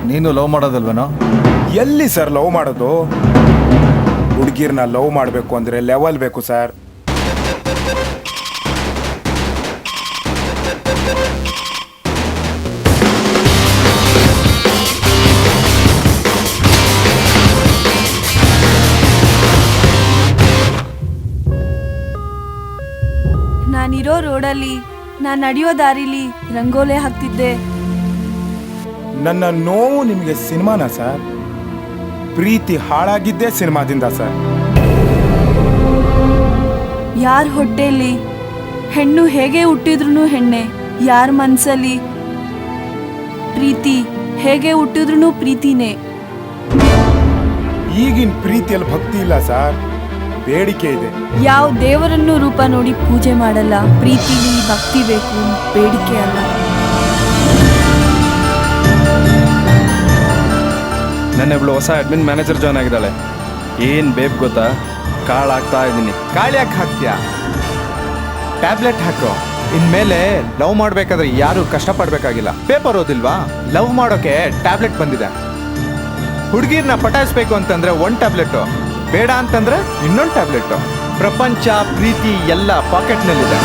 ನೀನು ಲವ್ ಮಾಡೋದಲ್ವೇನೋ? ಎಲ್ಲಿ sir love ಮಾಡೋದು? ಹುಡುಗಿರ್ನ ಲವ್ ಮಾಡಬೇಕು ಅಂದರೆ ಲೆವೆಲ್ ಬೇಕು ಸರ್. ನಾನಿರೋ ರೋಡಲ್ಲಿ ನಾನು ನಡೆಯೋ ದಾರಿಲಿ ರಂಗೋಲೆ ಹಾಕ್ತಿದ್ದೆ. ನನ್ನ ನೋವು ನಿಮಗೆ ಸಿನಿಮಾನ ಸರ್? ಪ್ರೀತಿ ಹಾಳಾಗಿದ್ದೇ ಸಿನಿಮಾದಿಂದ ಸರ್. ಯಾರ ಹೊಟ್ಟೆಯಲ್ಲಿ ಹೆಣ್ಣು ಹೇಗೆ ಹುಟ್ಟಿದ್ರೂ ಹೆಣ್ಣೆ, ಯಾರ ಮನಸ್ಸಲ್ಲಿ ಪ್ರೀತಿ ಹೇಗೆ ಹುಟ್ಟಿದ್ರೂ ಪ್ರೀತಿನೇ. ಈಗಿನ ಪ್ರೀತಿಯಲ್ಲಿ ಭಕ್ತಿ ಇಲ್ಲ ಸರ್, ಬೇಡಿಕೆ ಇದೆ. ಯಾವ ದೇವರನ್ನು ರೂಪ ನೋಡಿ ಪೂಜೆ ಮಾಡಲ್ಲ. ಪ್ರೀತಿಲಿ ಭಕ್ತಿ ಬೇಕು, ಬೇಡಿಕೆ ಅಲ್ಲ. ನನ್ನ ಇಬ್ಳು ಹೊಸ ಅಡ್ಮಿನ್ ಮ್ಯಾನೇಜರ್ ಜಾಯ್ನ್ ಆಗಿದ್ದಾಳೆ. ಏನು ಬೇಕು ಗೊತ್ತಾ? ಕಾಳು ಹಾಕ್ತಾ ಇದ್ದೀನಿ. ಕಾಳು ಯಾಕೆ ಹಾಕ್ತೀಯಾ? ಟ್ಯಾಬ್ಲೆಟ್ ಹಾಕು. ಇನ್ಮೇಲೆ ಲವ್ ಮಾಡಬೇಕಾದ್ರೆ ಯಾರು ಕಷ್ಟಪಡಬೇಕಾಗಿಲ್ಲ. ಪೇಪರ್ ಓದಿಲ್ವಾ? ಲವ್ ಮಾಡೋಕೆ ಟ್ಯಾಬ್ಲೆಟ್ ಬಂದಿದೆ. ಹುಡುಗಿರ್ನ ಪಟಾಯಿಸ್ಬೇಕು ಅಂತಂದ್ರೆ ಒಂದು ಟ್ಯಾಬ್ಲೆಟು, ಬೇಡ ಅಂತಂದ್ರೆ ಇನ್ನೊಂದು ಟ್ಯಾಬ್ಲೆಟು. ಪ್ರಪಂಚ ಪ್ರೀತಿ ಎಲ್ಲ ಪಾಕೆಟ್ನಲ್ಲಿದೆ.